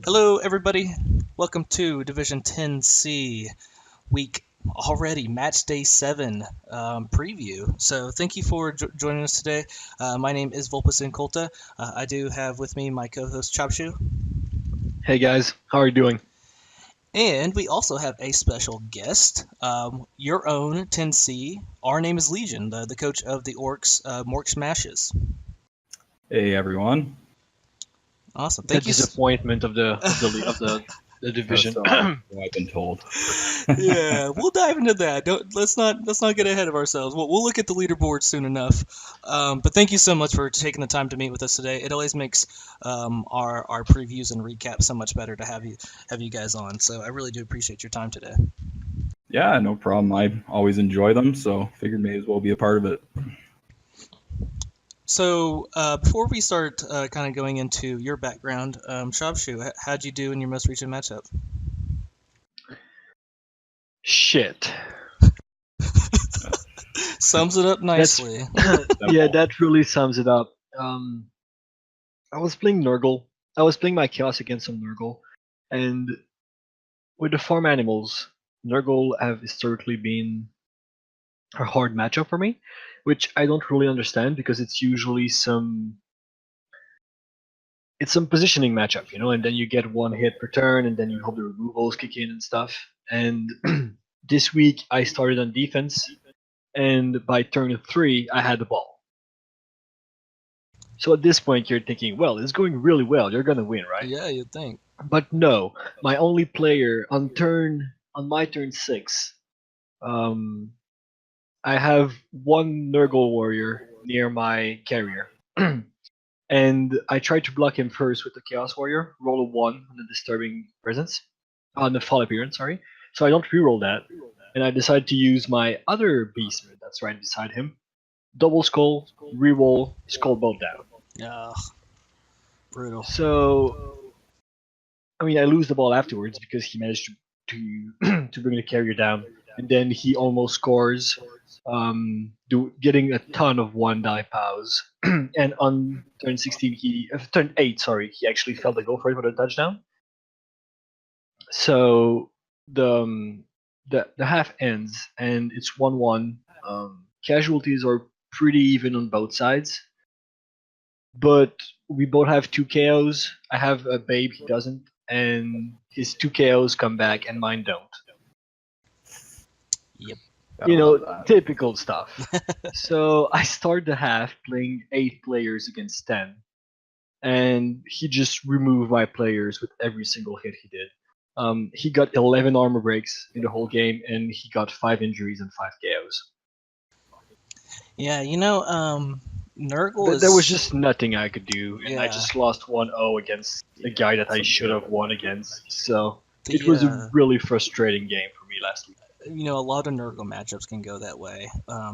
Hello, everybody. Welcome to Division 10C week already, match day 7 preview. So, thank you for joining us today. My name is Volpus Incolta. I do have with me my co host Chopshu. Hey guys, how are you doing? And we also have a special guest, your own 10C. Our name is Legion, the coach of the Orcs, Mork Smashes. Hey everyone. Awesome. The disappointment of the division. That's what I've been told. Yeah, we'll dive into that. Let's not get ahead of ourselves. We'll look at the leaderboard soon enough. But thank you so much for taking the time to meet with us today. It always makes our previews and recaps so much better to have you guys on. So I really do appreciate your time today. Yeah, no problem. I always enjoy them, so figured may as well be a part of it. So before we start kind of going into your background, Shabshu, how'd you do in your most recent matchup? Shit. Sums it up nicely. Yeah, that really sums it up. I was playing Nurgle. I was playing my Chaos against some Nurgle, and with the farm animals, Nurgle have historically been a hard matchup for me, which I don't really understand because it's usually some positioning matchup, and then you get one hit per turn, and then you hope the removals kick in and stuff. And this week I started on defense, and by turn 3 I had the ball. So at this point you're thinking, well, it's going really well. You're gonna win, right? Yeah, you'd think. But no, my only player on my turn 6, I have one Nurgle warrior near my carrier. And I tried to block him first with the Chaos Warrior, roll a 1 on the Disturbing Presence, on the Fall Appearance, sorry. So I don't reroll that, and I decided to use my other Beastman that's right beside him, Double Skull, reroll, Skull Bolt down. Ugh, brutal. So, I mean, I lose the ball afterwards because he managed to to bring the carrier down, and then he almost scores, getting a ton of 1 die pows. And on turn 16, turn 8, sorry, he actually felt to go for it with a touchdown. So the half ends and it's 1-1. Casualties are pretty even on both sides, but we both have 2 KOs. I have a babe, he doesn't, and his 2 KOs come back and mine don't. Yep. Typical stuff. So I start the half playing 8 players against 10, and he just removed my players with every single hit he did. He got 11 armor breaks in the whole game, and he got 5 injuries and 5 KOs. Yeah, Nurgle is... There was just nothing I could do, and I just lost 1-0 against a guy that I should have won against. So it was a really frustrating game for me last week. A lot of Nurgle matchups can go that way,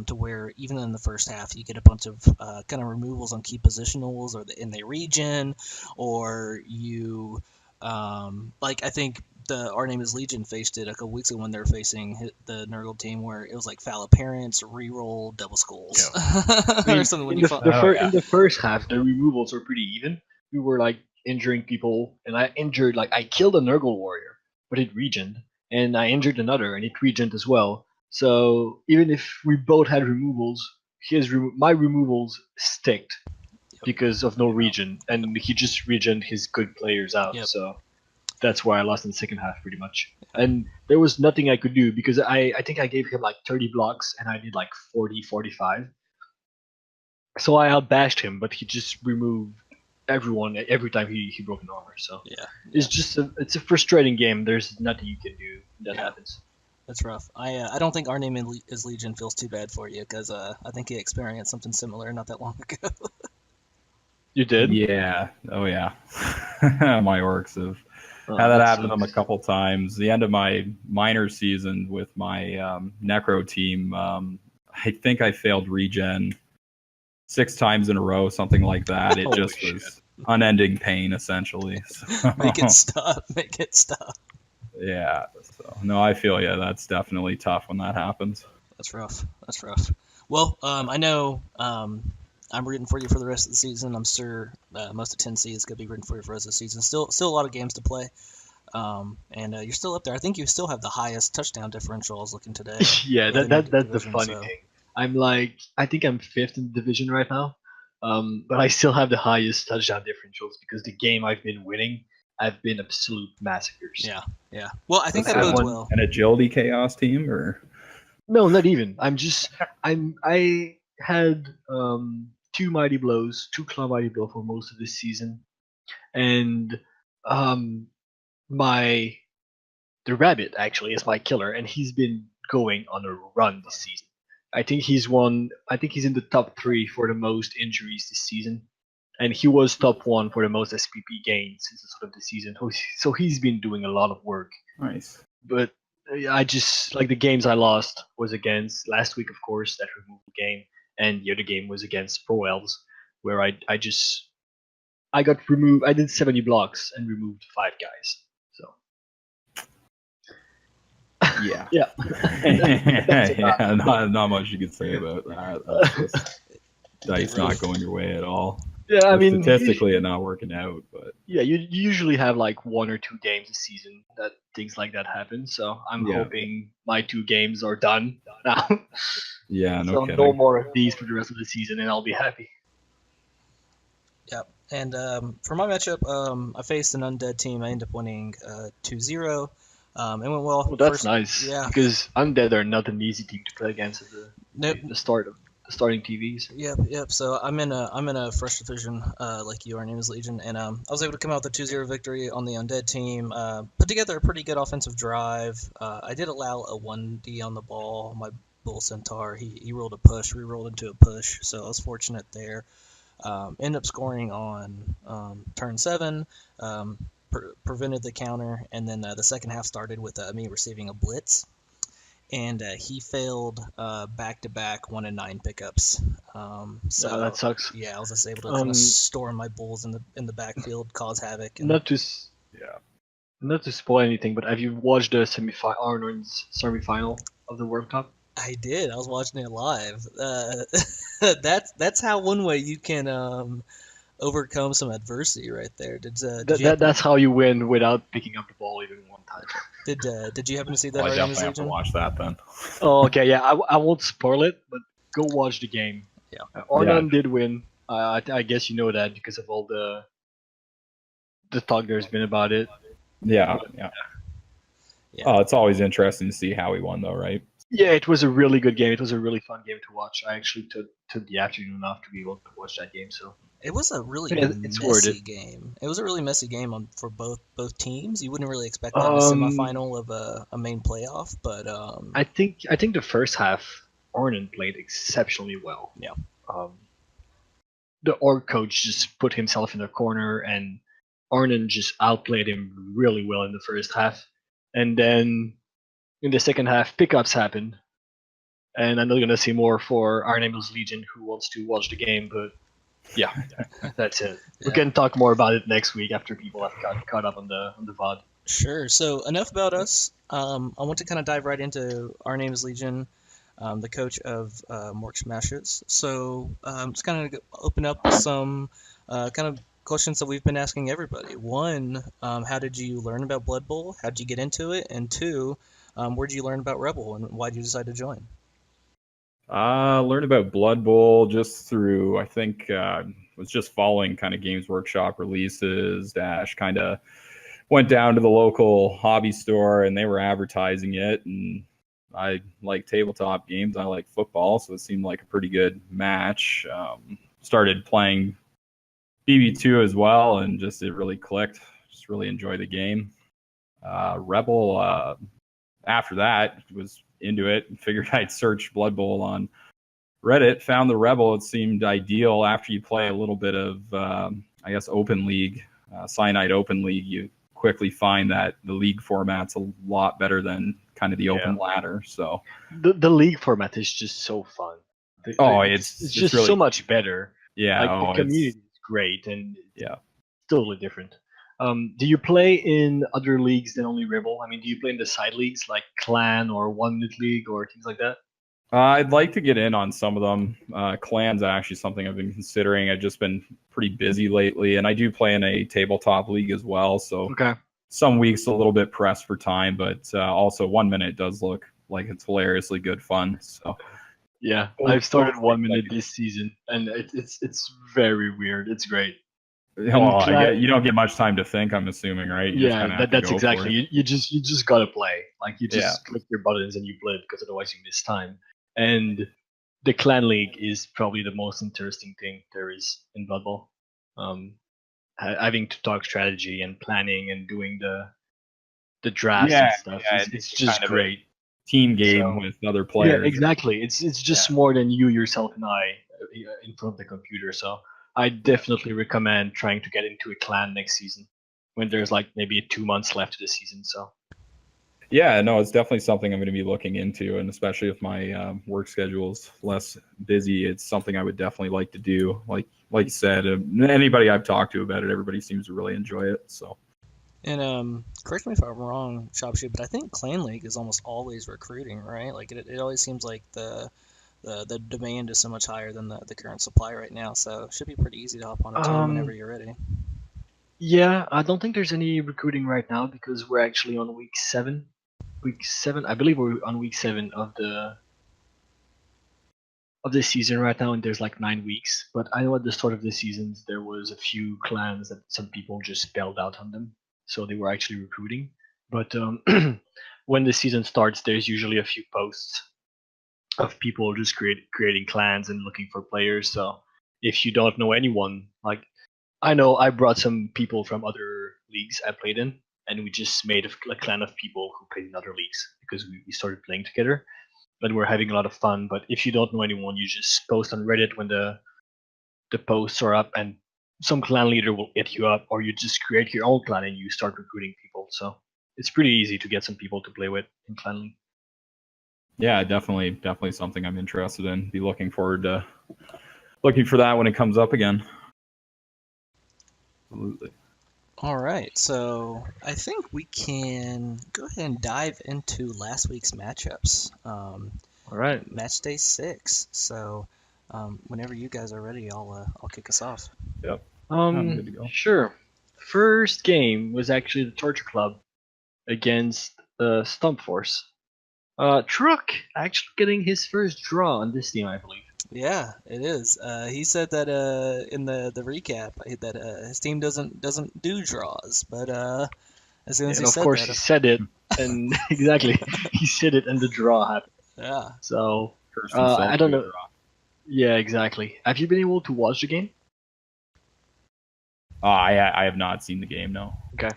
to where even in the first half you get a bunch of kind of removals on key positionals, or in the region, or you, I think Our Name is Legion faced it a couple weeks ago when they were facing the Nurgle team, where it was like foul appearance, reroll, double skulls, or something. In the first half, the removals were pretty even. We were injuring people, and I killed a Nurgle warrior, but it regened. And I injured another, and it regened as well. So even if we both had removals, my removals sticked because of no regen, and he just regened his good players out. Yep. So that's why I lost in the second half, pretty much. And there was nothing I could do because I think I gave him 30 blocks, and I did 40, 45. So I outbashed him, but he just removed everyone every time he broke an armor. So it's just it's a frustrating game. There's nothing you can do that happens. That's rough. I don't think Our Name is Legion feels too bad for you, because I think he experienced something similar not that long ago. You did? Yeah. Oh yeah. My orcs have had that happen to them a couple times. The end of my minor season with my necro team, I think I failed regen 6 times in a row, something like that. It just was unending pain, essentially. So. Make it stop. Yeah. So no, I feel you. That's definitely tough when that happens. That's rough. Well, I know I'm rooting for you for the rest of the season. I'm sure most of Tennessee is going to be rooting for you for the rest of the season. Still a lot of games to play. And you're still up there. I think you still have the highest touchdown differential. I was looking today. Yeah, within your that's the division, funny so. thing. I think I'm fifth in the division right now, but I still have the highest touchdown differentials because the game I've been winning have been absolute massacres. Yeah. Well, I think Is that that bodes one- well. an agility chaos team, or No, not even. I had two mighty blows, two claw mighty blow for most of this season, and um my the rabbit actually is my killer, and he's been going on a run this season. I think he's won. I think he's in the top three for the most injuries this season, and he was top one for the most SPP gains since the start of the season. So he's been doing a lot of work. nice? But I just like the games I lost was against last week, of course, that removal game, and the other game was against Pro Elves, where I got removed. I did 70 blocks and removed 5 guys. So Yeah. yeah, Yeah, not much you could say about that. That's just dice not going your way at all. yeah. I Or mean, statistically, it not working out, but yeah, you usually have like 1 or 2 games a season that things like that happen. So I'm Yeah. hoping my 2 games are done now. yeah, no So no kidding. more of these for the rest of the season, and I'll be happy. Yep. And for my matchup, I faced an undead team. I ended up winning 2-0. It went well. Well, that's First, nice yeah. because undead are not an easy team to play against at Nope. the start of the starting TVs. Yep. So I'm in a fresh division, like you are. Name is Legion, and I was able to come out with a 2-0 victory on the undead team. Put together a pretty good offensive drive. I did allow a 1D on the ball. My bull centaur, he rolled a push. We rolled into a push, so I was fortunate there. Ended up scoring on turn 7. Prevented the counter, and then the second half started with me receiving a blitz, and he failed back-to-back 1 and 9 pickups. So That sucks. yeah, I was just able to kind of store my bulls in the backfield, cause havoc. And Not to s- Yeah. not to spoil anything, but have you watched the Arnold's semi-final of the World Cup? I did. I was watching it live. That's how one way you can overcome some adversity right there. That's how you win without picking up the ball even one time. Did you happen to see that? Well, I Our Name is definitely have to Legion? watch that then. Oh, okay, yeah, I won't spoil it, but go watch the game. Yeah. Arnon did win. I guess you know that because of all the talk there's been about it. Yeah. Yeah. Oh, it's always interesting to see how he won, though, right? Yeah, it was a really good game. It was a really fun game to watch. I actually took the afternoon off to be able to watch that game. So It was a really it's worth messy it. game. It was a really messy game for both teams. You wouldn't really expect that in a semifinal of a main playoff, but I think the first half Arnon played exceptionally well. Yeah. The org coach just put himself in the corner, and Arnon just outplayed him really well in the first half. And then in the second half, pickups happened. And I'm not gonna see more for Our Name is Legion, who wants to watch the game, but yeah, that's it. We Yeah. can talk more about it next week after people have got caught up on the VOD. Sure. So enough about us. I want to kind of dive right into Our Name is Legion, the coach of Mork Smashes. So just kind of open up some kind of questions that we've been asking everybody. One, how did you learn about Blood Bowl? How did you get into it? And two, where did you learn about Rebbl, and why did you decide to join? Learned about Blood Bowl just through, I think, was just following kind of Games Workshop releases. Dash kind of went down to the local hobby store and they were advertising it. And I like tabletop games. I like football, so it seemed like a pretty good match. Started playing BB2 as well, and just it really clicked. Just really enjoyed the game. Rebbl, after that, was into it and figured I'd search Blood Bowl on Reddit. Found the Rebbl. It seemed ideal after you play a little bit of, I guess, Open League, Cyanide Open League. You quickly find that the league format's a lot better than kind of the open ladder. So the league format is just so fun. It's just really, so much better. Yeah. Like the community is great and yeah, totally different. Do you play in other leagues than only Rebbl? I mean, do you play in the side leagues like Clan or 1 Minute League or things like that? I'd like to get in on some of them. Clans are actually something I've been considering. I've just been pretty busy lately, and I do play in a tabletop league as well. So Okay. some weeks a little bit pressed for time, but also 1 minute does look like it's hilariously good fun. So Yeah, those I've started things 1 minute like- this season, and it's very weird. It's great. And well, you don't get much time to think. I'm assuming, right? You just yeah, kind of have to that's go for exactly. it. You just gotta play. Like you Yeah. just click your buttons and you play it because otherwise you miss time. And the clan league is probably the most interesting thing there is in Blood Bowl. Having to talk strategy and planning and doing the drafts and stuff. It's just kind of a great. team game So- with other Yeah, players. exactly. It's just more than you yourself and I in front of the computer. So I definitely recommend trying to get into a clan next season when there's like maybe 2 months left of the season. So Yeah, no, it's definitely something I'm going to be looking into, and especially if my work schedule is less busy, it's something I would definitely like to do. Like you said, anybody I've talked to about it, everybody seems to really enjoy it. So And correct me if I'm wrong, Shopshoe, but I think Clan League is almost always recruiting, right? Like it always seems like the demand is so much higher than the current supply right now, so it should be pretty easy to hop on a team whenever you're ready. yeah, I don't think there's any recruiting right now because we're actually on week 7. Week 7, I believe we're on week 7 of this season right now, and there's like 9 weeks. But I know at the start of the seasons there was a few clans that some people just bailed out on them, so they were actually recruiting. But when the season starts, there's usually a few posts of people just creating clans and looking for players. So if you don't know anyone, like I know I brought some people from other leagues I played in, and we just made a clan of people who played in other leagues because we started playing together and we're having a lot of fun. But if you don't know anyone, you just post on Reddit when the posts are up, and some clan leader will hit you up, or you just create your own clan and you start recruiting people. So it's pretty easy to get some people to play with in clan league. yeah, definitely something I'm interested in. Be looking for that when it comes up again. Absolutely. All right, so I think we can go ahead and dive into last week's matchups. All right. Match day 6. So whenever you guys are ready, I'll kick us off. Yep. I'm good to go. Sure. First game was actually the Torture Club against Stump Force. Truck actually getting his first draw on this team, I believe. Yeah, it is. He said that in the recap that his team doesn't do draws, but as soon as And he of said course that, he said it, and exactly he said it, and the draw happened. yeah. So Cursed himself I don't to a know. draw. Yeah, exactly. Have you been able to watch the game? I have not seen the game. No. Okay.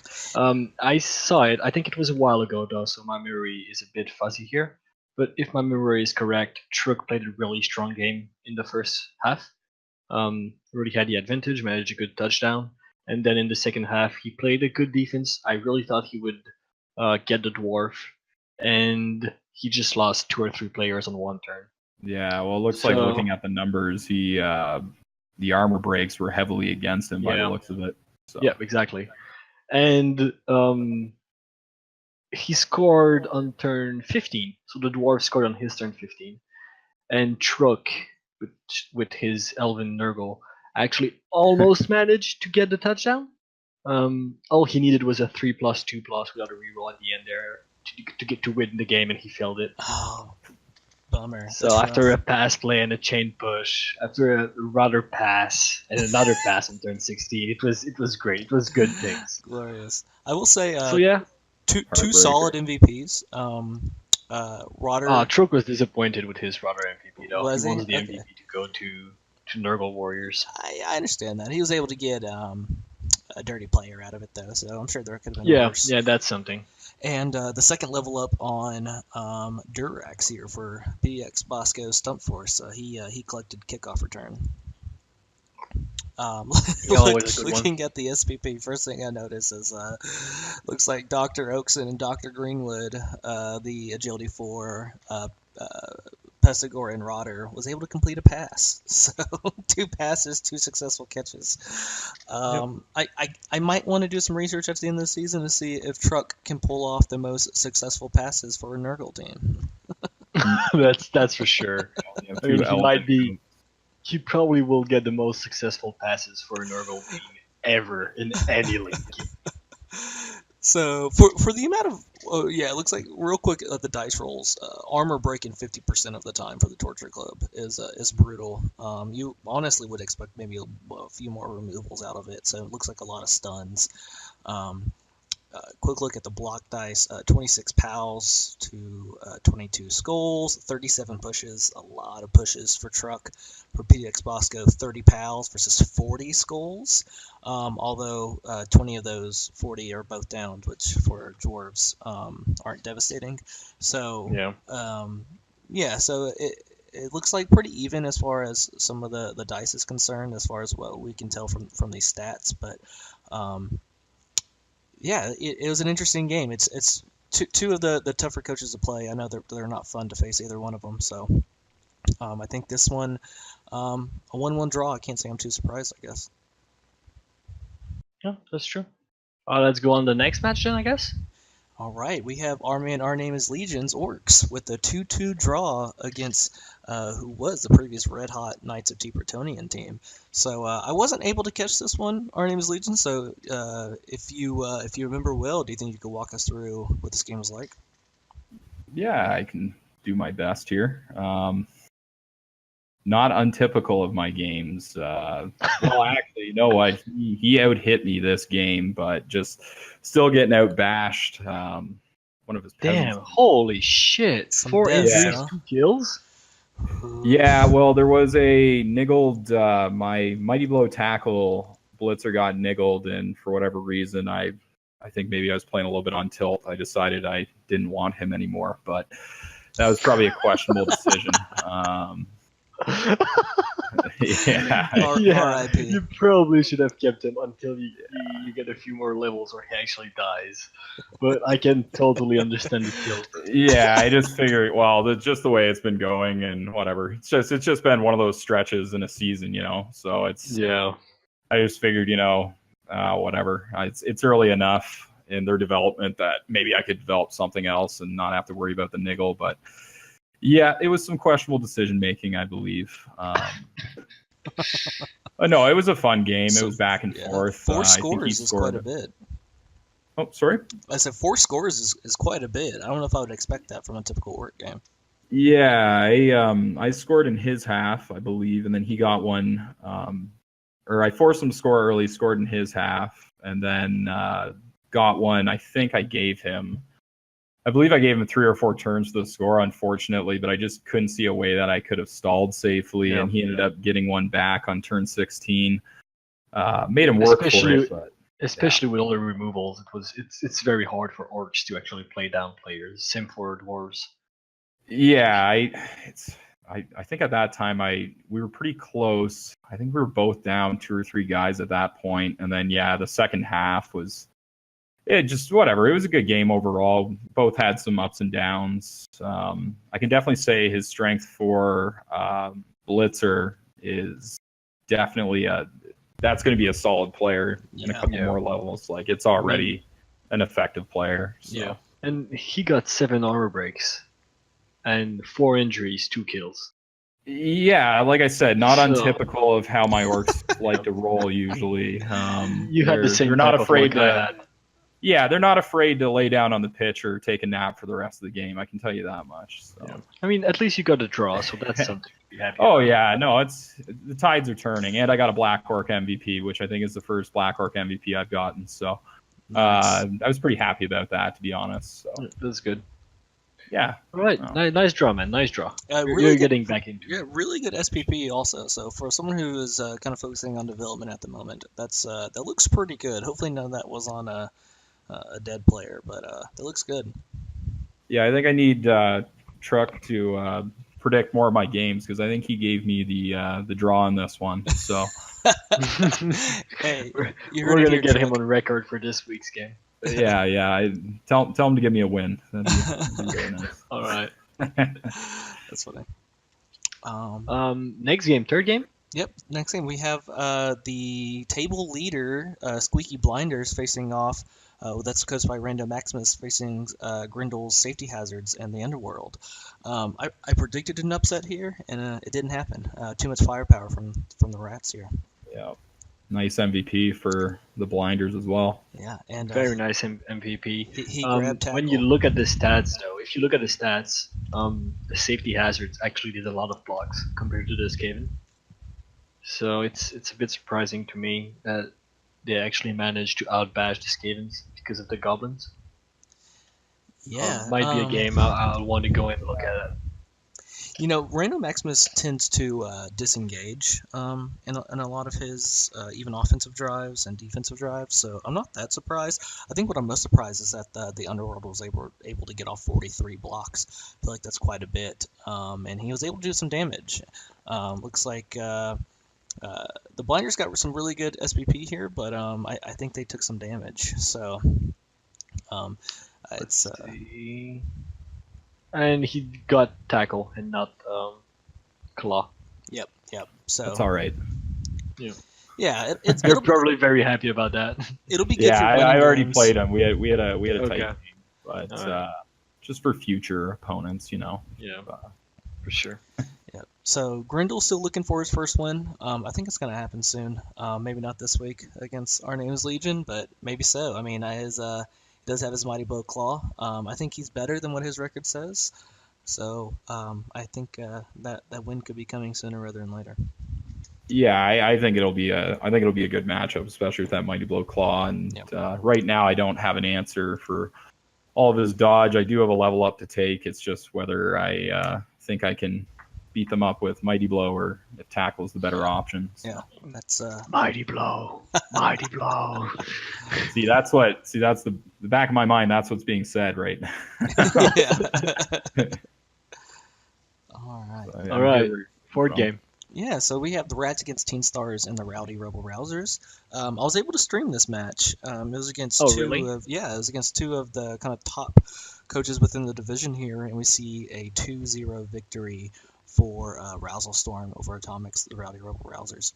I saw it. I think it was a while ago though, so my memory is a bit fuzzy here. But if my memory is correct, Truck played a really strong game in the first half. Really had the advantage, managed a good touchdown, and then in the second half he played a good defense. I really thought he would get the dwarf, and he just lost 2 or 3 players on one turn. Yeah. Well, it looks like looking at the numbers, the armor breaks were heavily against him by the looks of it. So. Yeah, exactly. And he scored on turn 15, so the dwarf scored on his turn 15, and Truck with his Elven Nurgle actually almost managed to get the touchdown. All he needed was a 3+2+ without a reroll at the end there to get to win the game, and he failed it. Oh, bummer. So That's after rough. a pass play and a chain push, after a rudder pass and another pass on turn 16, it was great. It was good things. Glorious. I will say So yeah, two Heartbreaker. solid MVPs. Rotter Truck was disappointed with his Rudder MVP though. Was he he? wants the Okay. MVP to go to Nurgle Warriors. I understand that. He was able to get a dirty player out of it though, so I'm sure there could have been worse. Yeah, that's something. And the second level up on Durax here for BX Bosco Stump Force. He collected kickoff return. Always a good one. Looking at the SPP, first thing I notice is looks like Dr. Oakson and Dr. Greenwood, the Agility 4 Pestigore and Rotter, was able to complete a pass. So 2 passes, 2 successful catches. I might want to do some research at the end of the season to see if Truck can pull off the most successful passes for a Nurgle team. That's for sure. You have I mean, two element he probably will get the most successful passes for a Nurgle main ever in any league. So for the amount of it looks like real quick at the dice rolls, armor breaking 50% of the time for the Torture Club is brutal. You honestly would expect maybe a few more removals out of it. So it looks like a lot of stuns. Quick look at the block dice: 26 pals to 22 skulls, 37 pushes, a lot of pushes for Truck. For PDX Bosco, 30 pals versus 40 skulls. Although 20 of those 40 are both downed, which for dwarves aren't devastating. So so it looks like pretty even as far as some of the dice is concerned, as far as what we can tell from these stats, but. It was an interesting game. It's two of the tougher coaches to play. I know they're not fun to face, either one of them. So I think this one, a 1-1 draw. I can't say I'm too surprised, I guess. Yeah, that's true. Let's go on the next match then, I guess. All right, we have our name is Legions Orcs with a 2-2 draw against who was the previous Red Hot Knights of T. Bretonian team. So I wasn't able to catch this one. Our name is Legion. So if you remember, Will, do you think you could walk us through what this game was like? Yeah, I can do my best here. Not untypical of my games. Well, actually, you know what? He out-hit me this game, but just still getting out-bashed. One of his peasants. Damn, holy shit. 4 injuries, 2 kills? Yeah, well, there was a niggled, my Mighty Blow tackle blitzer got niggled, and for whatever reason, I think maybe I was playing a little bit on tilt. I decided I didn't want him anymore, but that was probably a questionable decision. You probably should have kept him until you get a few more levels where he actually dies. But I can totally understand the guilt. Yeah, I just figured, well, just the way it's been going and whatever. It's just been one of those stretches in a season, So it's I just figured, whatever. It's early enough in their development that maybe I could develop something else and not have to worry about the niggle, but. Yeah, it was some questionable decision making, I believe. No, it was a fun game. It was back and forth. 4 scores is quite a bit. Oh, sorry? I said 4 scores is quite a bit. I don't know if I would expect that from a typical Orc game. Yeah, I scored in his half, I believe, and then he got one. Or I forced him to score early, scored in his half, and then got one. I think I believe I gave him 3 or 4 turns to the score, unfortunately, but I just couldn't see a way that I could have stalled safely, and he ended up getting one back on turn 16. Made him work for it. Especially with all the removals, it's very hard for Orcs to actually play down players. Same for Dwarves. Yeah, I think at that time we were pretty close. I think we were both down 2 or 3 guys at that point, and then the second half was. It just whatever. It was a good game overall. Both had some ups and downs. I can definitely say his strength for blitzer is definitely that's going to be a solid player in a couple more levels. Like it's already an effective player. So. Yeah, and he got 7 armor breaks and 4 injuries, 2 kills. Yeah, like I said, not untypical of how my orcs like to roll usually. You had the same. They're not afraid to. Yeah, they're not afraid to lay down on the pitch or take a nap for the rest of the game. I can tell you that much. So. Yeah. I mean, at least you got a draw, so that's something to be happy about. Yeah, no, the tides are turning, and I got a Black Orc MVP, which I think is the first Black Orc MVP I've gotten. So nice. I was pretty happy about that, to be honest. So. That's good. Yeah. All right. Nice draw, man. Nice draw. You're getting back into it. Yeah, really good SPP also. So for someone who is kind of focusing on development at the moment, that looks pretty good. Hopefully none of that was on a dead player, but that looks good. Yeah, I think I need Truck to predict more of my games because I think he gave me the draw on this one. So hey, we're gonna get him on record for this week's game. Yeah. Tell him to give me a win. That'd be very nice. All right. That's funny. Next game, third game. Yep. Next game we have the table leader, Squeaky Blinders, facing off. That's coached by Rando Maximus, facing Grindel's Safety Hazards and the Underworld. I predicted an upset here, and it didn't happen. Too much firepower from the Rats here. Yeah. Nice MVP for the Blinders as well. Yeah, and Very nice MVP. he grabbed tackle. When you look at the stats, though, if you look at the stats, the safety hazards actually did a lot of blocks compared to the Skaven. So it's a bit surprising to me that they actually managed to outbash the Skavens because of the goblins. Yeah, might be a game I'll want to go and look at it. You know, Rando Maximus tends to disengage in a lot of his even offensive drives and defensive drives, so I'm not that surprised. I think what I'm most surprised is that the Underworld was able to get off 43 blocks. I feel like that's quite a bit, and he was able to do some damage. Looks like the Blinders got some really good SPP here, but I think they took some damage. So it's and he got tackle and not claw. Yep. So That's all right. yeah, You're probably very happy about that. It'll be good. Yeah, for I already games. played him. We had a Okay. tight game, but Alright. just for future opponents, Yeah, for sure. Yep. So Grindel's still looking for his first win. I think it's going to happen soon. Maybe not this week against our name's Legion, but maybe so. I mean, he does have his Mighty Blow Claw. I think he's better than what his record says. So I think that win could be coming sooner rather than later. Yeah, I think it'll be a good matchup, especially with that Mighty Blow Claw. And Yep. Right now, I don't have an answer for all of his dodge. I do have a level up to take. It's just whether I think I can beat them up with Mighty Blow or if Tackle's the better option. So. Yeah, that's Mighty blow, mighty blow. That's the back of my mind. That's what's being said right now. yeah. All right. All right, fourth game. Yeah, so we have the Rats against Teen Stars and the Rowdy Rebbl Rousers. I was able to stream this match. It was against Oh, two really? of it was against two of the kind of top coaches within the division here, and we see a 2-0 victory for Rousal Storm over Atomics, the Rowdy Rebbl Rousers.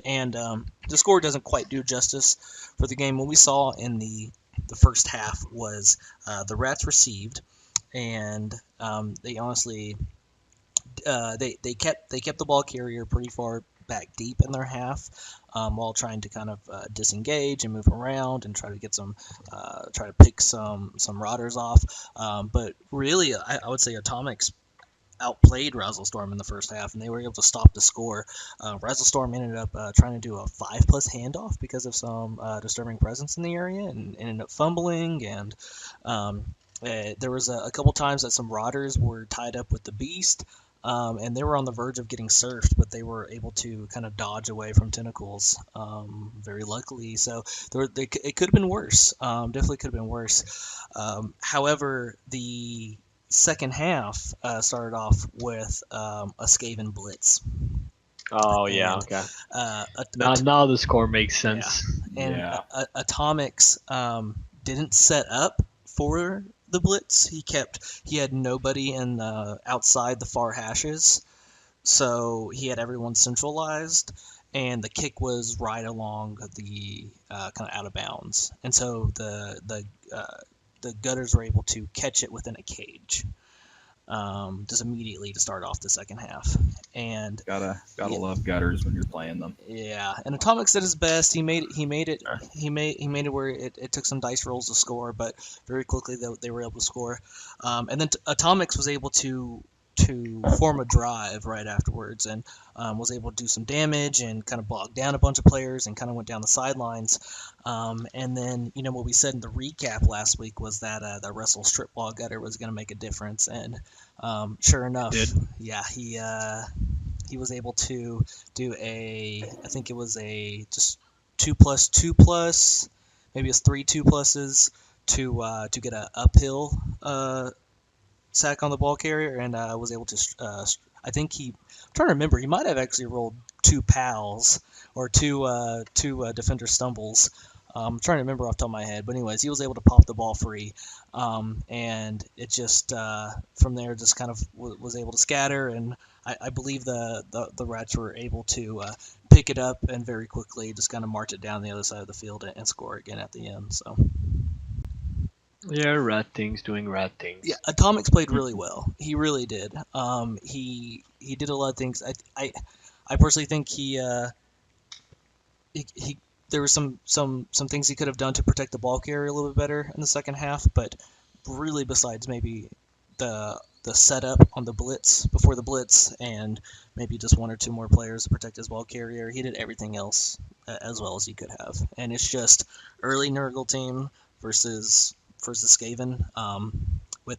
And the score doesn't quite do justice for the game. What we saw in the first half was the Rats received, and they honestly they kept the ball carrier pretty far back deep in their half, while trying to kind of disengage and move around and try to get try to pick some routers off. But really, I would say Atomics outplayed Razzle Storm in the first half, and they were able to stop the score. Razzle Storm ended up trying to do a 5+ handoff because of some disturbing presence in the area, and ended up fumbling. And there was a couple times that some routers were tied up with the Beast. And they were on the verge of getting surfed, but they were able to kind of dodge away from tentacles, very luckily. So it could have been worse. Definitely could have been worse. However, the second half started off with a Skaven blitz. Oh yeah, And, okay. Uh, Now the score makes sense. and Atomics didn't set up for the blitz. He had nobody in outside the far hashes, so he had everyone centralized, and the kick was right along the kind of out of bounds, and so the gutters were able to catch it within a cage, just immediately to start off the second half. And Gotta love gutters when you're playing them. yeah, and Atomics did his best. He made it where it took some dice rolls to score, but very quickly they were able to score. And then Atomics was able to form a drive right afterwards, and was able to do some damage and kind of bog down a bunch of players and kind of went down the sidelines. And then what we said in the recap last week was that the Wrestle strip ball gutter was going to make a difference, and sure enough, yeah, he was able to do I think it was a just 2+2+, maybe it's 3 2+s to get a uphill sack on the ball carrier, and was able to. I think I'm trying to remember. He might have actually rolled 2 pals or two defender stumbles, I'm trying to remember off the top of my head, but anyways, he was able to pop the ball free, and it just from there just kind of was able to scatter, and I believe the Rats were able to pick it up and very quickly just kind of march it down the other side of the field and score again at the end. So Yeah, rat things doing rat yeah, things. Atomics played really well. He really did. He did a lot of things. I personally think he there were some things he could have done to protect the ball carrier a little bit better in the second half, but really besides maybe the setup on the blitz before the blitz and maybe just one or two more players to protect his ball carrier, he did everything else as well as he could have. And it's just early Nurgle team versus Skaven with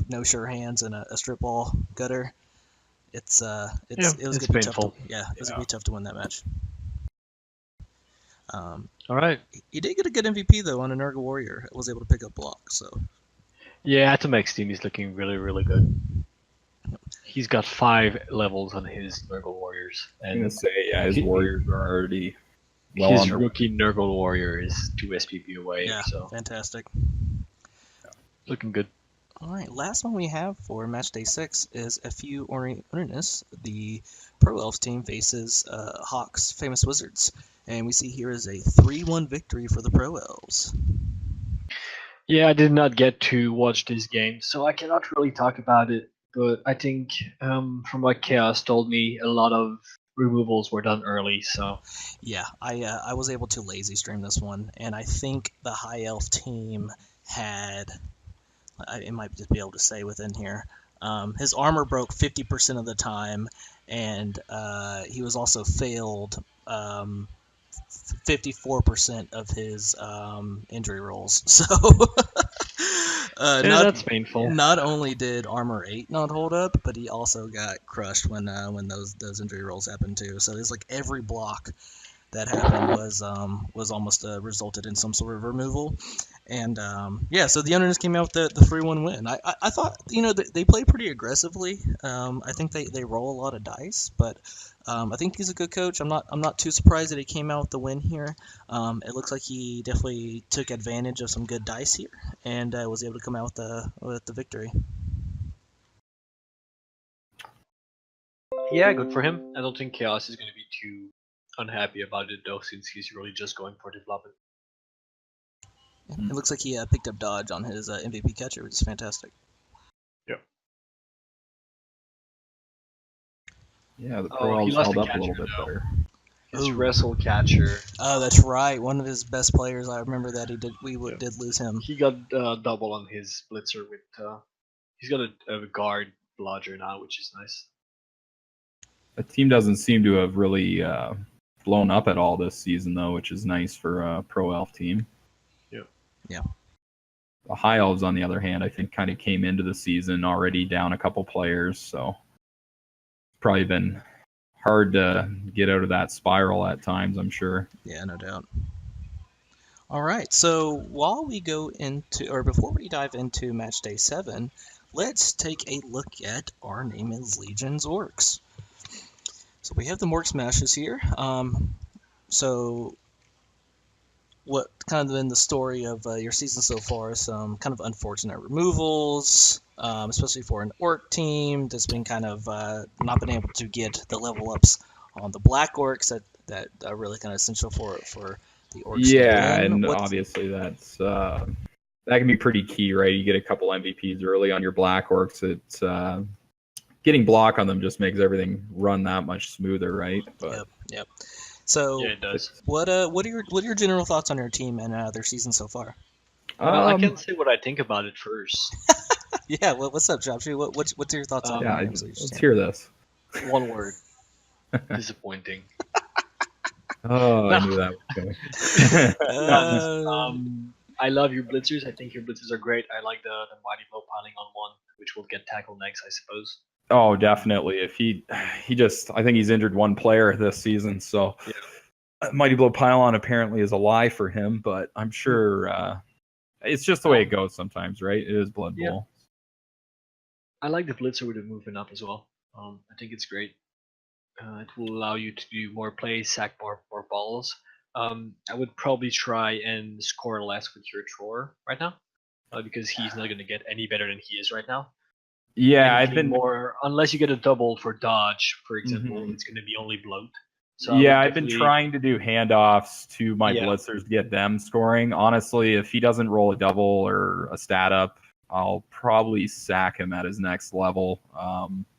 no sure hands and a strip ball gutter. It was It's gonna be tough to painful. it was gonna be tough to win that match. All right. He did get a good MVP though on a Nurgle Warrior. Was able to pick up block. So Yeah, Atomek's team is looking really, really good. He's got 5 levels on his Nurgle Warriors, I'm gonna and say, yeah, his Warriors are already well his on their rookie Nurgle Warrior is 2 SPP away. yeah, So fantastic. looking good. All right, last one we have for match day 6 is FU Ornus. The Pro Elves team faces Hawks, Famous Wizards, and we see here is a 3-1 victory for the Pro Elves. Yeah, I did not get to watch this game, so I cannot really talk about it. But I think from what Chaos told me, a lot of removals were done early. So Yeah, I was able to lazy stream this one, and I think the High Elf team had. It might just be able to say within here. His armor broke 50% of the time, and he was also failed 54% of his injury rolls. So that's painful. Not only did armor 8 not hold up, but he also got crushed when those injury rolls happened too. So it's like every block that happened was almost resulted in some sort of removal. And yeah, so the owners came out with the 3-1 win. I thought, they play pretty aggressively. I think they roll a lot of dice, but I think he's a good coach. I'm not too surprised that he came out with the win here. It looks like he definitely took advantage of some good dice here and was able to come out with the victory. Yeah, good for him. I don't think Chaos is going to be too unhappy about it though, since he's really just going for development. It looks like he picked up dodge on his MVP catcher, which is fantastic. Yeah, the Pro Elves held up a little bit better. His wrestle catcher. Oh, that's right. One of his best players. I remember that did lose him. He got double on his blitzer with. He's got a guard blodger now, which is nice. The team doesn't seem to have really blown up at all this season, though, which is nice for a Pro Elf team. Yeah. The High Elves, on the other hand, I think kind of came into the season already down a couple players, so it's probably been hard to get out of that spiral at times, I'm sure. Yeah, no doubt. All right, so while we go into, or before we dive into match day 7, let's take a look at our Name is Legion's orcs. So we have the Mork Smashes here. So what kind of been the story of your season so far? Some kind of unfortunate removals, especially for an orc team that's been kind of not been able to get the level ups on the black orcs that are really kind of essential for the orcs. Yeah, and obviously that's that can be pretty key, right? You get a couple MVPs early on your black orcs. It's getting block on them just makes everything run that much smoother, right? But Yep. So yeah, it does. What are your general thoughts on your team and their season so far? Well, I can say what I think about it first. Yeah, what's up, Jobshy? What's your thoughts on it? Let's hear this. One word. Disappointing. Oh, I knew that was coming. I love your blitzers. I think your blitzers are great. I like the mighty blow piling on one, which will get tackled next, I suppose. Oh, definitely. If he just, I think he's injured one player this season, so Mighty Blow Pylon apparently is a lie for him, but I'm sure it's just the way it goes sometimes, right? It is Blood Bowl. I like the blitzer with the movement up as well. I think it's great. It will allow you to do more plays, sack more balls. I would probably try and score less with your thrower right now, because he's not going to get any better than he is right now. Yeah, Anything more, unless you get a double for dodge, for example, Mhm. it's going to be only bloat. So Yeah, I've been trying to do handoffs to my Yeah. blitzers to get them scoring. Honestly, if he doesn't roll a double or a stat up, I'll probably sack him at his next level.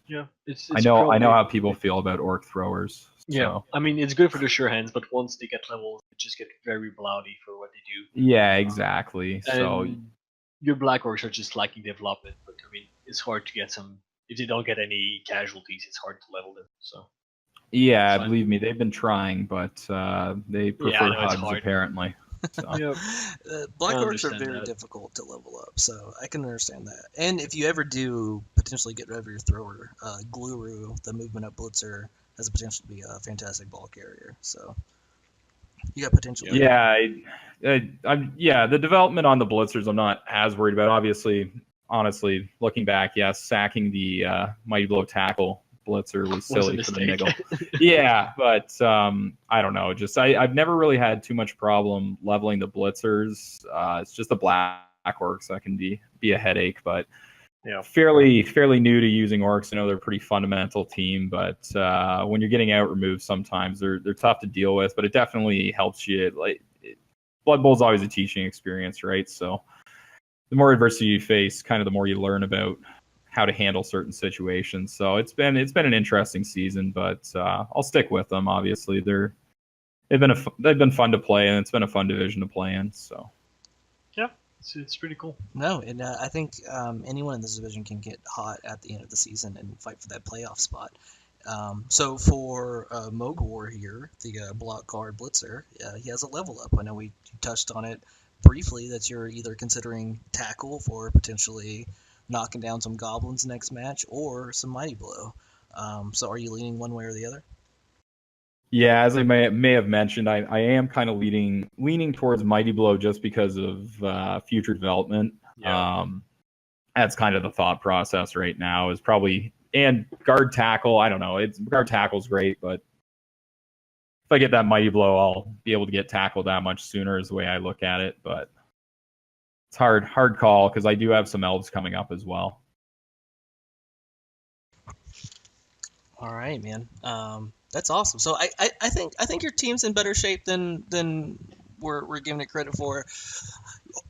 Yeah, it's I know probably, how people feel about orc throwers. yeah. So I mean, it's good for the sure hands, but once they get levels, they just get very bloody for what they do. yeah, exactly. So And your black orcs are just lacking development, but I mean, it's hard to get some. If they don't get any casualties, it's hard to level them. So yeah, fine. believe me, they've been trying, but they Yeah, I prefer know it's hugs hard. apparently. So. Yep. Black I orcs are understand very that. difficult to level up, so I can understand that. And if you ever do potentially get rid of your thrower, Gluru, the movement up blitzer, has the potential to be a fantastic ball carrier. So you got potential. there. Yeah, the development on the blitzers, I'm not as worried about. Obviously, honestly, looking back, yes, sacking the Mighty Blow tackle blitzer was silly for the niggle. Yeah, but I don't know. Just I've never really had too much problem leveling the blitzers. It's just the black orcs that can be a headache, but. Yeah. Fairly new to using orcs. I know they're a pretty fundamental team, but when you're getting out removed, sometimes they're tough to deal with. But it definitely helps you. Blood Bowl is always a teaching experience, right? So the more adversity you face, kind of the more you learn about how to handle certain situations. So it's been an interesting season, but I'll stick with them. Obviously, they've been fun to play, and it's been a fun division to play in. So. Yeah. It's pretty cool. No, and I think anyone in this division can get hot at the end of the season and fight for that playoff spot. So for Mogor here, the block guard blitzer, he has a level up. I know we touched on it briefly that you're either considering tackle for potentially knocking down some goblins next match or some mighty blow. So are you leaning one way or the other? Yeah, as I may have mentioned, I am kind of leaning towards Mighty Blow just because of future development. Yeah. That's kind of the thought process right now is probably and guard tackle. I don't know. Guard tackle's great, but if I get that Mighty Blow, I'll be able to get tackled that much sooner. Is the way I look at it. But it's hard call because I do have some elves coming up as well. All right, man. That's awesome. So I think your team's in better shape than we're giving it credit for.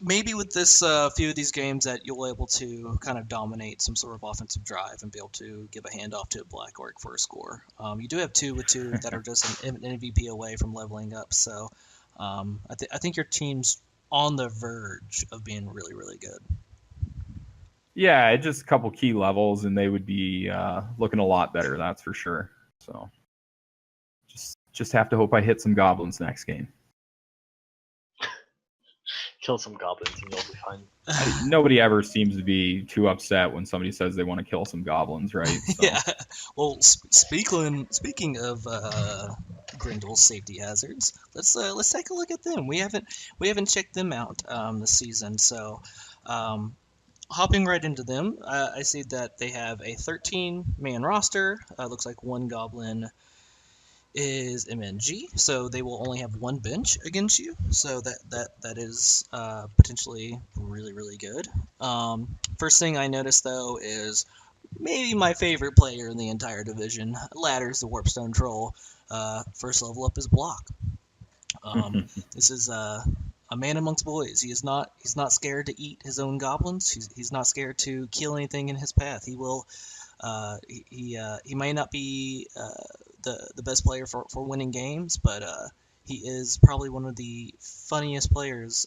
Maybe with this few of these games that you'll be able to kind of dominate some sort of offensive drive and be able to give a handoff to a black orc for a score. You do have two that are just an MVP away from leveling up. So I think your team's on the verge of being really, really good. Yeah, just a couple key levels, and they would be looking a lot better. That's for sure. So just have to hope I hit some goblins next game. Kill some goblins and you'll be fine. Nobody ever seems to be too upset when somebody says they want to kill some goblins, right? So. Yeah. Well, speaking of Grindel's safety hazards, let's take a look at them. We haven't checked them out this season, so hopping right into them, I see that they have a 13-man roster. Looks like one goblin is MNG, so they will only have one bench against you. So that is potentially really, really good. First thing I noticed though is maybe my favorite player in the entire division, Ladders the Warpstone Troll. First level up is block. This is a man amongst boys. He's not scared to eat his own goblins. He's not scared to kill anything in his path. He will. He may not be the best player for winning games, but he is probably one of the funniest players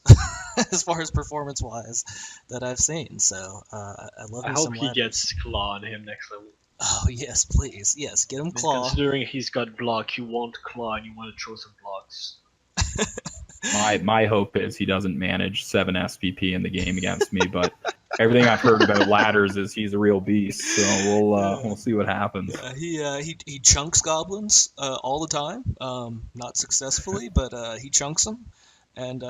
as far as performance wise that I've seen. So I love. I hope he gets claw on him next level. Oh yes, please, yes, get him claw. Considering he's got block, you want claw and you want to throw some blocks. My hope is he doesn't manage 7 SPP in the game against me, but everything I've heard about Ladders is he's a real beast. So we'll see what happens. He chunks goblins all the time, not successfully, but he chunks them, and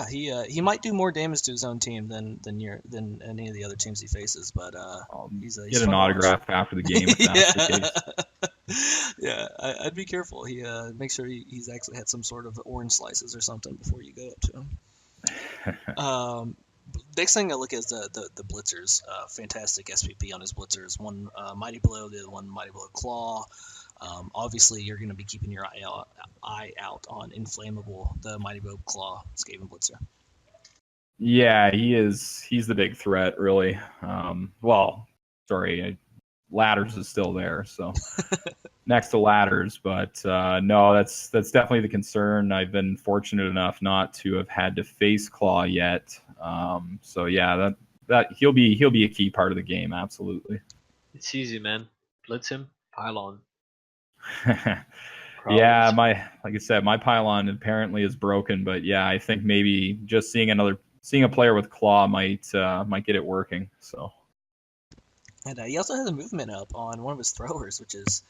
he might do more damage to his own team than any of the other teams he faces. But I'll he's get an autograph after the game if that's the case. Yeah, I'd be careful. He make sure he's actually had some sort of orange slices or something before you go up to him. Next thing I look at is the blitzers. Fantastic SPP on his blitzers. One Mighty Blow, the other one Mighty Blow Claw. Obviously, you're going to be keeping your eye out on Inflammable, the Mighty Blow Claw Skaven Blitzer. Yeah, he is. He's the big threat, really. Ladders is still there, so next to Ladders, but no, that's definitely the concern. I've been fortunate enough not to have had to face Claw yet, so yeah, that he'll be a key part of the game, absolutely. It's easy, man. Blitz him, pile on. Yeah, like I said, my pylon apparently is broken, but yeah, I think maybe just seeing a player with Claw might get it working. So. And he also has a movement up on one of his throwers, which is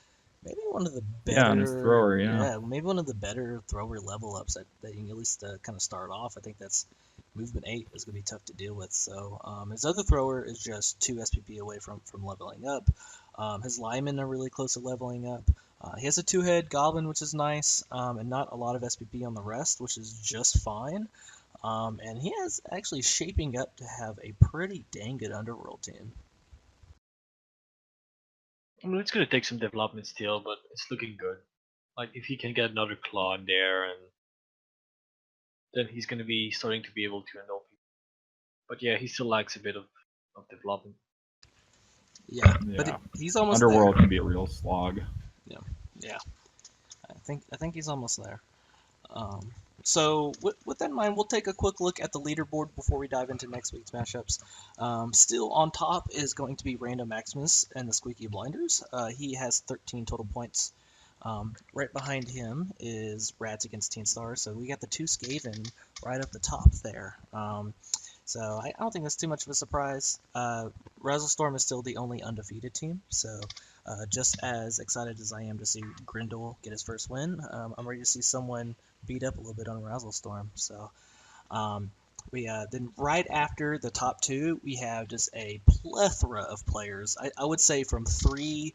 maybe one of the better. Yeah, on his thrower, yeah. Maybe one of the better thrower level ups that you can at least kind of start off. I think that's movement 8 is going to be tough to deal with. So his other thrower is just 2 SPP away from leveling up. His linemen are really close to leveling up. He has a 2-head goblin, which is nice, and not a lot of SPP on the rest, which is just fine. And he is actually shaping up to have a pretty dang good underworld team. I mean, it's going to take some development still, but it's looking good. Like, if he can get another claw in there, and then he's going to be starting to be able to handle people. But yeah, he still lacks a bit of development. Yeah, but he's almost Underworld there. Can be a real slog. Yeah. I think he's almost there. So with that in mind, we'll take a quick look at the leaderboard before we dive into next week's matchups. Still on top is going to be Random Maximus and the Squeaky Blinders. He has 13 total points. Right behind him is Rats against Teen Stars. So we got the 2 Skaven right up the top there. So I don't think that's too much of a surprise. Razzlestorm is still the only undefeated team. So just as excited as I am to see Grindel get his first win, I'm ready to see someone beat up a little bit on Razzlestorm. So we then right after the top 2, we have just a plethora of players. I would say from 3,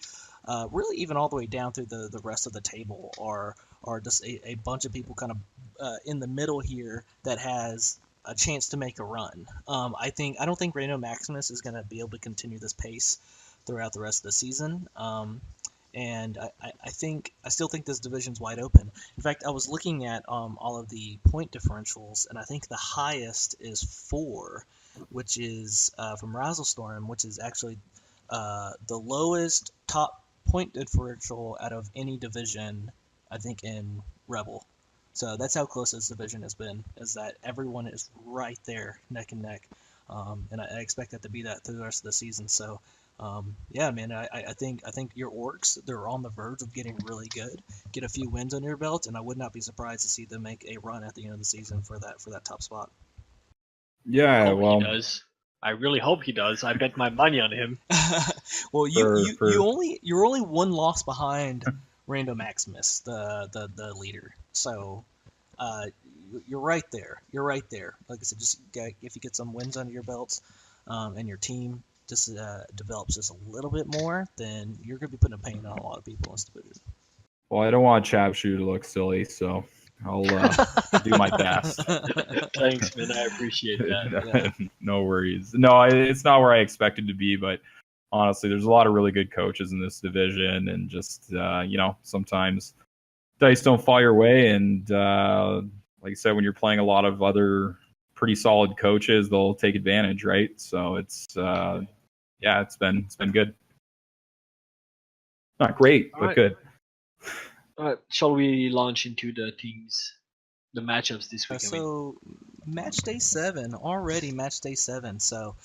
really even all the way down through the rest of the table are just a bunch of people kind of in the middle here that has a chance to make a run. I don't think Reno Maximus is going to be able to continue this pace throughout the rest of the season. And I still think this division's wide open. In fact, I was looking at all of the point differentials, and I think the highest is 4, which is from Razzlestorm, which is actually the lowest top point differential out of any division, I think, in Rebbl. So that's how close this division has been, is that everyone is right there, neck and neck. And I expect that to be that through the rest of the season. So, yeah, man, I think your Orcs, they're on the verge of getting really good, get a few wins under your belt, and I would not be surprised to see them make a run at the end of the season for that top spot. Yeah, he does. I really hope he does. I bet my money on him. Well, you're only 1 loss behind Random Maximus, the leader. So, you're right there. You're right there. Like I said, just if you get some wins under your belts, and your team just develops just a little bit more, then you're going to be putting a pain on a lot of people in this division. Well, I don't want Chapshoe to look silly, so I'll do my best. Thanks, man. I appreciate that. Yeah. No worries. No, it's not where I expected to be, but honestly, there's a lot of really good coaches in this division, and just sometimes dice don't fall your way, and like I said, when you're playing a lot of other pretty solid coaches, they'll take advantage, right? So it's it's been good. Not great, but good. All right, shall we launch into the teams, the matchups this week? So, match day 7 already. Match day 7. So,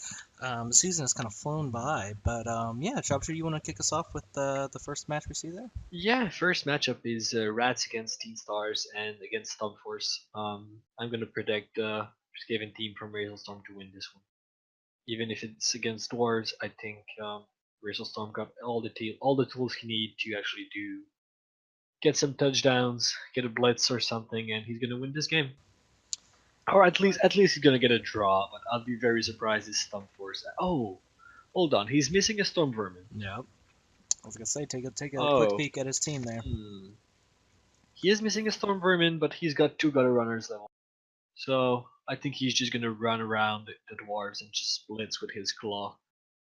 the season has kind of flown by, but yeah, Chopsher, you want to kick us off with the first match we see there? Yeah, first matchup is Rats against Teen Stars and against Stormforce. I'm gonna predict the Skaven team from Razzlestorm to win this one. Even if it's against Dwarves, I think Razzlestorm got all the tools he need to actually get some touchdowns, get a blitz or something, and he's gonna win this game. Or at least he's gonna get a draw. But I'll be very surprised if Stormforce. Oh, hold on, he's missing a Storm Vermin. Yeah. I was gonna say take a quick Oh, peek at his team there. he is missing a Storm Vermin, but he's got 2 Gutter Runners level. So I think he's just gonna run around the dwarves and just blitz with his claw.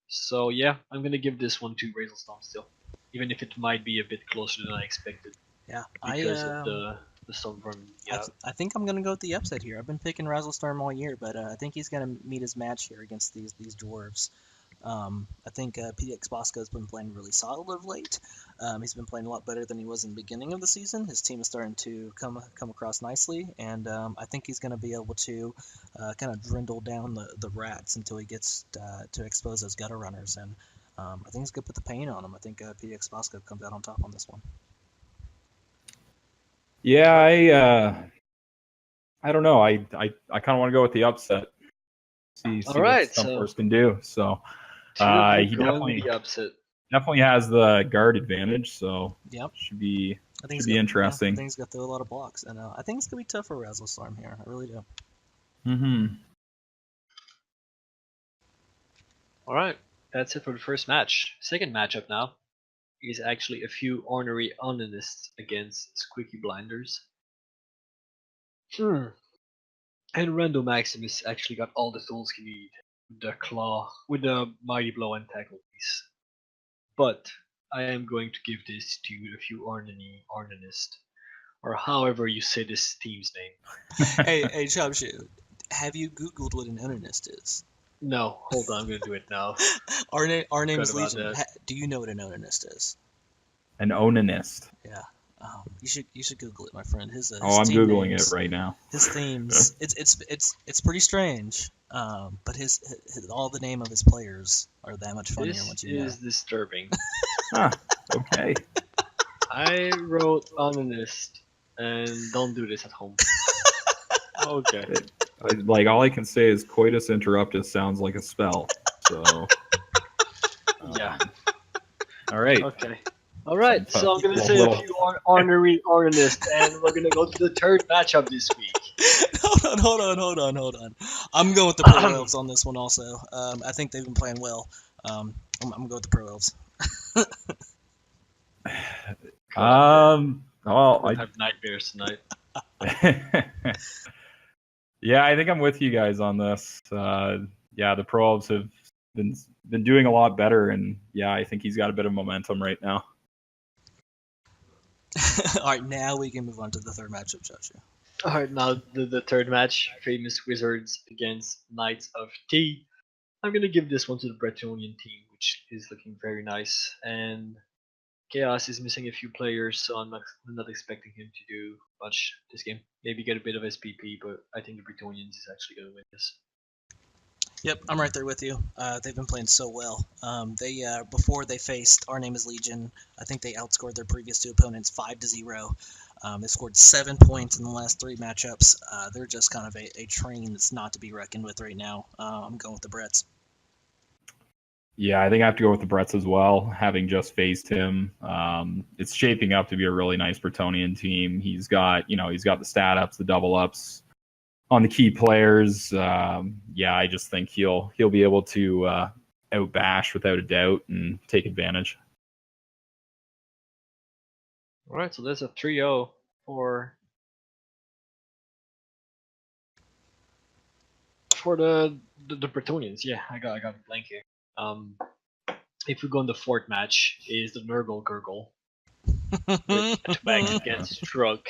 So yeah, I'm gonna give this one to Razelstorm still, even if it might be a bit closer than I expected Yeah, because of the Storm Vermin. Yeah. I think I'm gonna go with the upset here. I've been picking Razzlestorm all year, but I think he's gonna meet his match here against these dwarves. I think PDX Bosco has been playing really solid of late. He's been playing a lot better than he was in the beginning of the season. His team is starting to come across nicely, and I think he's going to be able to kind of dwindle down the rats until he gets to expose those gutter runners. And I think he's going to put the pain on him. I think PDX Bosco comes out on top on this one. Yeah, I don't know. I kind of want to go with the upset. See All what right, Stumpforce can do. So he definitely has the guard advantage. So yep, should be interesting. Mm-hmm. I think he's going to throw a lot of blocks, and I think it's going to be tough for Razzlestorm here. I really do. All right, that's it for the first match. Second matchup now is actually a few ornery onanists against squeaky blinders. And Rando Maximus actually got all the tools he need with the claw, with the mighty blow and tackle piece. But I am going to give this to a few ornanist, or however you say this team's name. Hey, Chopshoe, have you Googled what an onanist is? No, hold on, I'm gonna do it now. Our name Forgot is about Legion. that. Do you know what an onanist is? An onanist. Yeah. You should Google it, my friend. His I'm team Googling names, it right now. His themes, it's pretty strange. But his all the name of his players are that much funnier This once you know. is disturbing. Huh, okay. I wrote onanist, and don't do this at home. Okay. Like all I can say is coitus interruptus sounds like a spell. So Yeah. All right. Okay. All right. So I'm gonna say a few ornery ornanists, and we're gonna go to the third matchup this week. Hold on. I'm going with the Pro Elves on this one also. I think they've been playing well. I'm going with the Pro Elves. Well, I have nightmares tonight. Yeah, I think I'm with you guys on this. Yeah, the Pro Elves have been doing a lot better, and yeah, I think he's got a bit of momentum right now. All right, now we can move on to the third matchup, Joshua. All right, now the third match: Famous Wizards against Knights of T. I'm gonna give this one to the Bretonian team, which is looking very nice. And Chaos is missing a few players, so I'm not expecting him to do much this game. Maybe get a bit of SPP, but I think the Bretonians is actually gonna win this. Yep, I'm right there with you. They've been playing so well. They before they faced Our Name is Legion, I think they outscored their previous two opponents 5-0. They scored 7 points in the last 3 matchups. They're just kind of a train that's not to be reckoned with right now. I'm going with the Brets. Yeah, I think I have to go with the Brets as well. Having just faced him, it's shaping up to be a really nice Bretonian team. He's got the stat ups, the double ups on the key players. Yeah, I just think he'll be able to outbash without a doubt and take advantage. All right, so there's a 3-0 for the Bretonians. Yeah, I got a blank here. If we go in the fourth match, is the Nurgle Gurgle with back against Shrug.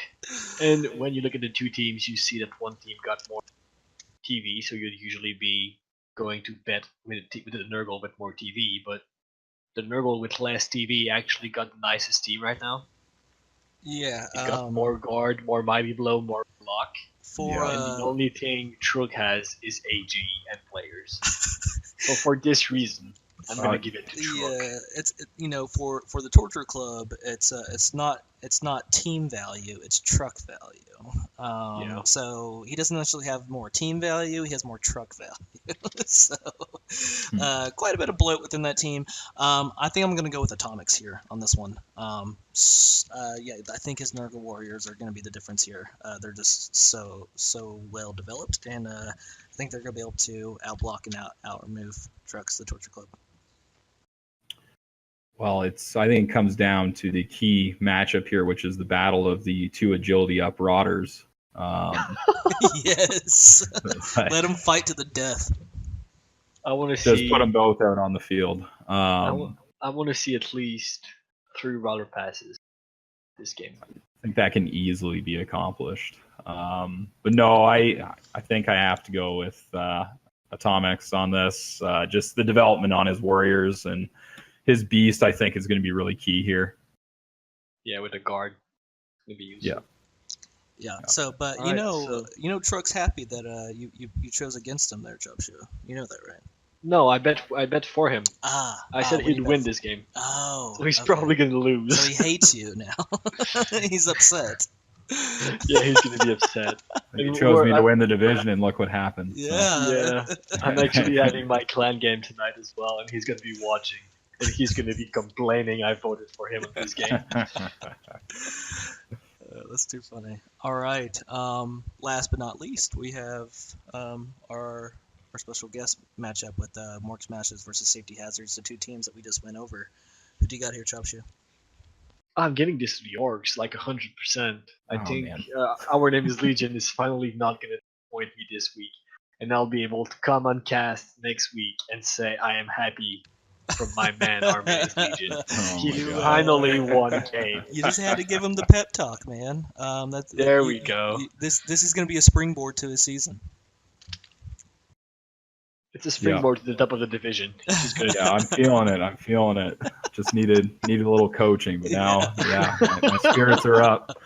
And when you look at the two teams, you see that one team got more TV, so you'd usually be going to bet with the Nurgle with more TV, but the Nurgle with less TV actually got the nicest team right now. Yeah, it got more guard, more mighty blow, more block. And the only thing Shrug has is AG and players. So for this reason, I'm gonna give it to Shrug. Yeah, for the Torture Club, it's not team value, it's truck value. So he doesn't actually have more team value; he has more truck value. So quite a bit of bloat within that team. I think I'm gonna go with Atomics here on this one. Yeah, I think his Nurgle Warriors are gonna be the difference here. They're just so well developed, and I think they're gonna be able to outblock and out remove trucks the Torture Club. Well, I think it comes down to the key matchup here, which is the battle of the two agility uprotters. Yes. Let them fight to the death. I want to see. Just put them both out on the field. I want to see at least 3 roller passes this game. I think that can easily be accomplished. But no, I think I have to go with Atomics on this. Just the development on his warriors and his beast, I think, is going to be really key here. Yeah, with a guard, maybe use. Yeah. So, but Truck's happy that you chose against him there, Chubshoe. You know that, right? No, I bet for him. I said he'd win this game. Oh. So he's probably going to lose. So he hates you now. He's upset. Yeah, he's going to be upset. He chose me to win the division, and look what happened. Yeah. I'm actually having my clan game tonight as well, and he's going to be watching. And he's going to be complaining I voted for him in this game. That's too funny. All right. Last but not least, we have our special guest matchup with Mork Smashes versus Safety Hazards, the two teams that we just went over. Who do you got here, Chopshoe? I'm getting this to the Orcs, like 100%. I think Our Name is Legion is finally not going to disappoint me this week. And I'll be able to come on cast next week and say I am happy from my man, Our Name is Legion. He finally won a game. You just had to give him the pep talk, man. There we go. This is going to be a springboard to his season. It's a springboard to the top of the division. It's good. Yeah, I'm feeling it. Just needed a little coaching, but now, my spirits are up.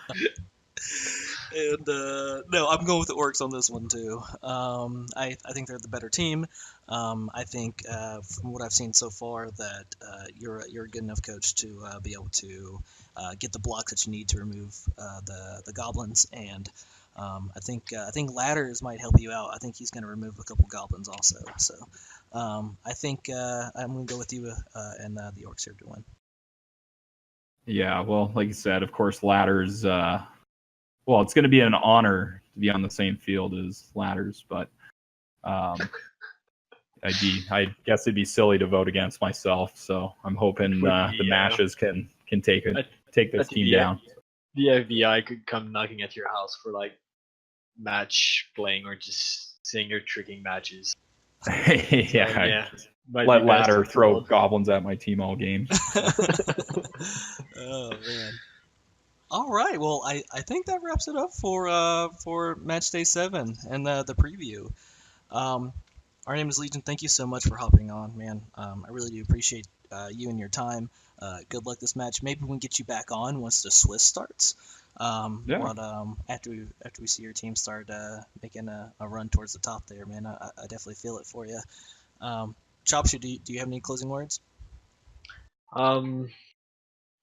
And no, I'm going with the Orcs on this one too. I think they're the better team. I think from what I've seen so far that you're a good enough coach to be able to get the blocks that you need to remove the goblins, and I think Ladders might help you out. I think he's going to remove a couple goblins also. So I think I'm going to go with you and the Orcs here to win. Yeah, well, like you said, of course, Ladders. Well, it's going to be an honor to be on the same field as Ladders, but I guess it'd be silly to vote against myself. So I'm hoping the Mashes can take this team down. The FBI could come knocking at your house for like match playing or just saying you're tricking matches. Let Ladder throw goblins at my team all game. Oh man. All right. Well, I think that wraps it up for Match Day 7 and the preview. Our Name is Legion. Thank you so much for hopping on, man. I really do appreciate you and your time. Good luck this match. Maybe we can get you back on once the Swiss starts. But after we see your team start making a run towards the top there, man, I definitely feel it for you. Chopshoe, do you have any closing words?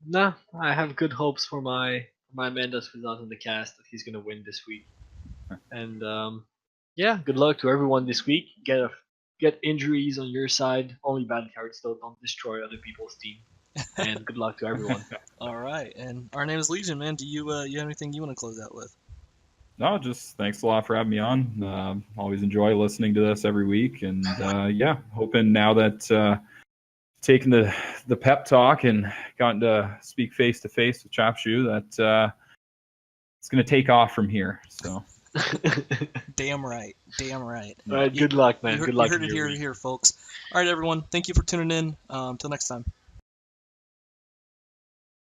No, I have good hopes for my man that's not in the cast that he's gonna win this week. And good luck to everyone this week. Get injuries on your side. Only bad cards though. Don't destroy other people's team. And good luck to everyone. All right. And Our Name is Legion, man. Do you have anything you want to close out with? No, just thanks a lot for having me on. Always enjoy listening to this every week, and hoping now that taking the pep talk and gotten to speak face to face with Chopshoe that it's going to take off from here. So. Damn right. All right, good luck, man. Good luck. You heard it here, folks. All right, everyone. Thank you for tuning in. Until next time.